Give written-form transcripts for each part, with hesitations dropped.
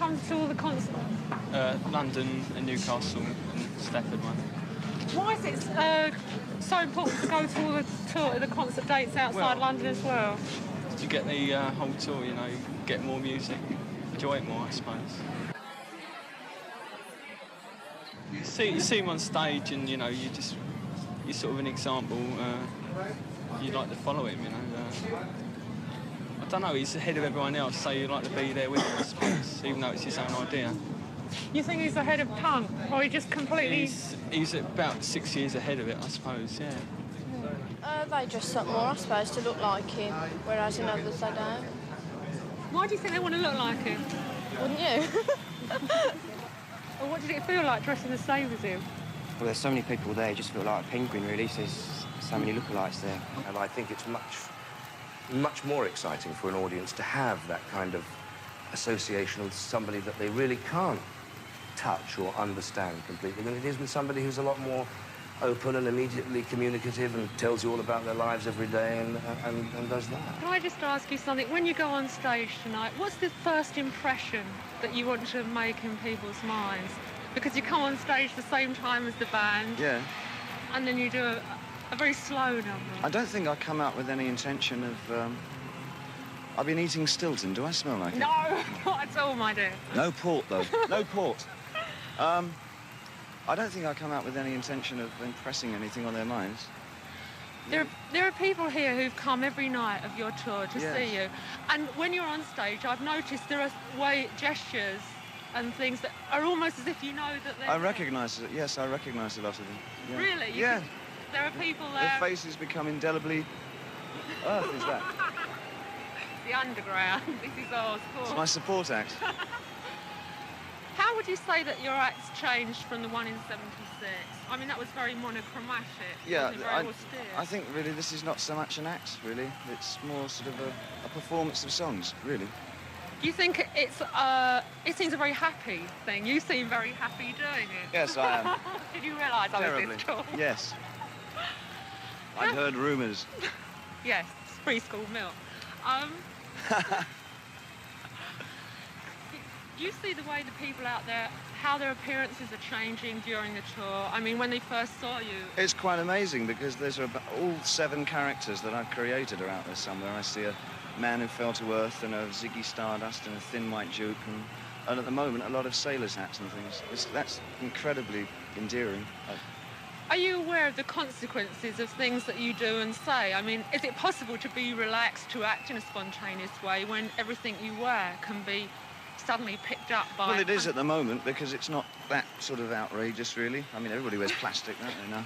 come to all the concerts? London and Newcastle and Stafford one. Why is it so important to go to all the concert dates outside London as well? You get the whole tour, you know, you get more music, enjoy it more, I suppose. You see him on stage and, you know, you're sort of an example. You'd like to follow him, you know. I don't know, he's ahead of everyone else, so you'd like to be there with him, I suppose, even though it's his own idea. You think he's ahead of punk, or he just completely... He's about 6 years ahead of it, I suppose, yeah. They dress up more, I suppose, to look like him, whereas in others they don't. Why do you think they want to look like him? Wouldn't you? Well, what did it feel like dressing the same as him? Well, there's so many people there, you just feel like a penguin, really. So there's so many lookalikes there. And I think it's much more exciting for an audience to have that kind of association with somebody that they really can't touch or understand completely than it is with somebody who's a lot more open and immediately communicative and tells you all about their lives every day and does that. Can I just ask you something? When you go on stage tonight, what's the first impression that you want to make in people's minds? Because you come on stage the same time as the band. Yeah. And then you do a very slow number. I don't think I come out with any intention of... I've been eating Stilton. Do I smell like it? No, not at all, my dear. No port, though. No port. I don't think I come out with any intention of impressing anything on their minds. There are people here who've come every night of your tour to see you. And when you're on stage, I've noticed there are gestures and things that are almost as if you know that they're... I recognise it. Yes, I recognise a lot of them. Yeah. Really? Yeah. There are people there... Their faces become indelibly... Earth is that? The underground. This is Earls Court. It's my support act. How would you say that your act's changed from the one in '76? I mean, that was very monochromatic. Yeah, very austere. I think really this is not so much an act, really. It's more sort of a performance of songs, really. Do you think it seems a very happy thing? You seem very happy doing it. Yes, I am. Did you realise I was this tall? Yes. I'd heard rumours. Yes, it's preschool milk. Do you see the way the people out there, how their appearances are changing during the tour? I mean, when they first saw you... It's quite amazing because there's all 7 characters that I've created are out there somewhere. I see a man who fell to earth and a Ziggy Stardust and a thin white Duke and at the moment a lot of sailors' hats and things. That's incredibly endearing. Are you aware of the consequences of things that you do and say? I mean, is it possible to be relaxed, to act in a spontaneous way when everything you wear can be suddenly picked up by... Well, it is at the moment because it's not that sort of outrageous, really. I mean, everybody wears plastic, don't they, now?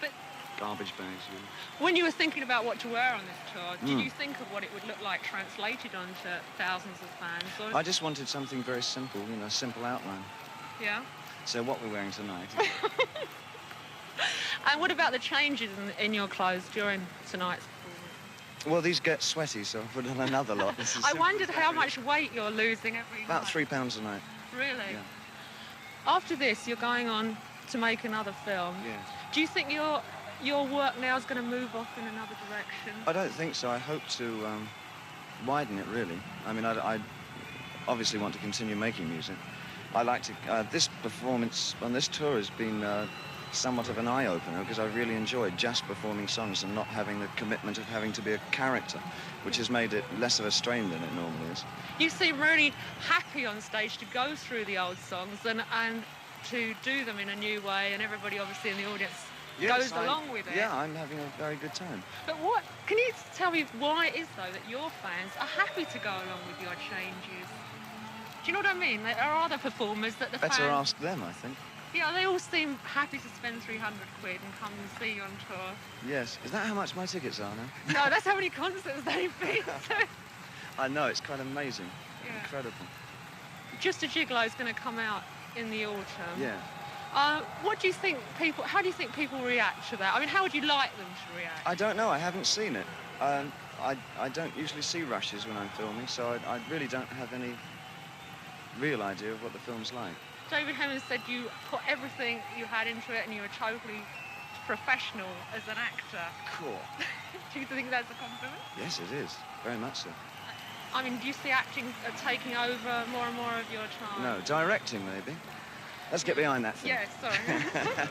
But... Garbage bags, really. When you were thinking about what to wear on this tour, did you think of what it would look like translated onto thousands of fans? Or... I just wanted something very simple, you know, a simple outline. Yeah? So what we're wearing tonight... And what about the changes in your clothes during tonight's performance? Well, these get sweaty, so I'll put on another lot. I wondered how much weight you're losing every night. About £3 a night. Really? Yeah. After this, you're going on to make another film. Yeah. Do you think your work now is going to move off in another direction? I don't think so. I hope to widen it, really. I mean, I obviously want to continue making music. I like to... this performance on this tour has been... somewhat of an eye-opener because I really enjoyed just performing songs and not having the commitment of having to be a character, which has made it less of a strain than it normally is. You seem really happy on stage to go through the old songs and to do them in a new way, and everybody obviously in the audience goes along with it. Yeah, I'm having a very good time. But can you tell me why it is, though, that your fans are happy to go along with your changes? Do you know what I mean? There are other performers that the fans... Better ask them, I think. Yeah, they all seem happy to spend 300 quid and come and see you on tour. Yes. Is that how much my tickets are now? No, that's how many concerts they've been to. I know, it's quite amazing. Yeah. Incredible. Just a Gigolo is going to come out in the autumn. Yeah. What do you think how do you think people react to that? I mean, how would you like them to react? I don't know, I haven't seen it. I don't usually see rushes when I'm filming, so I really don't have any real idea of what the film's like. David Hemmings said you put everything you had into it and you were totally professional as an actor. Cool. Do you think that's a compliment? Yes, it is. Very much so. I mean, do you see acting taking over more and more of your time? No, directing maybe. Let's get behind that thing. Yeah, sorry.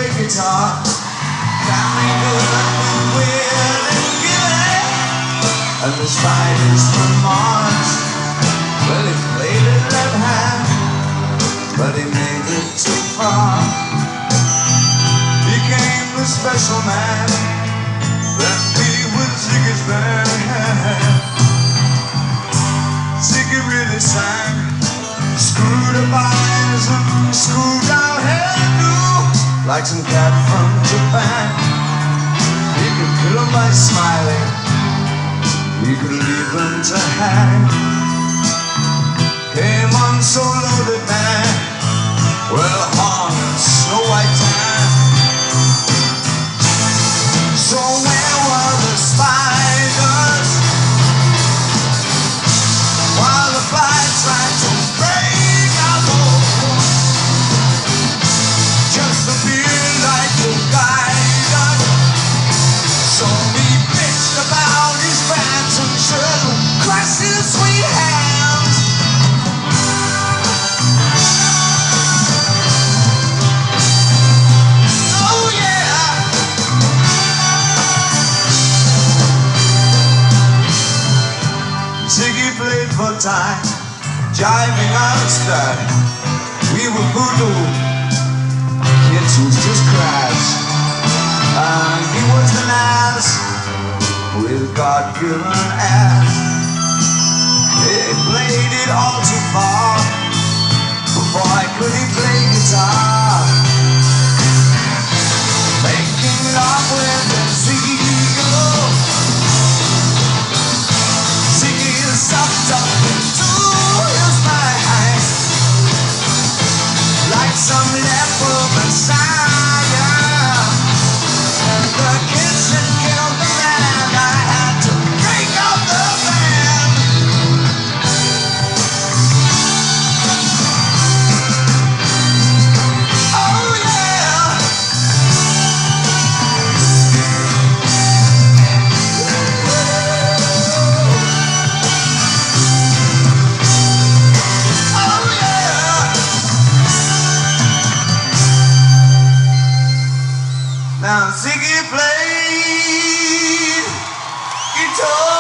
great guitar. Family good and willing giving. And the spiders from Mars. Well, he played it left hand, but he made it too far. Became the special man that be with Ziggy's band. Ziggy really sang, screwed up eyes and screwed down hairdo, like some cat from Japan. You could kill him by smiling, you could leave him to hang. Came on so loaded, man, well hung in Snow White tan. So where were the spiders while the flies tried to break our bones? Just a beard like to guide us. So we bitched about his pants and shirt, crushed his sweet hands. Ziggy played for time, jiving us that we were voodoo kids who just crashed. He was an ass with God-given ass. He played it all too far. Boy, could he play guitar. Making love with the seagull. Sucked up into his mind like some leper messiah. The kitchen killed the man. I had to break up the band. Oh yeah. Now Ziggy played guitar.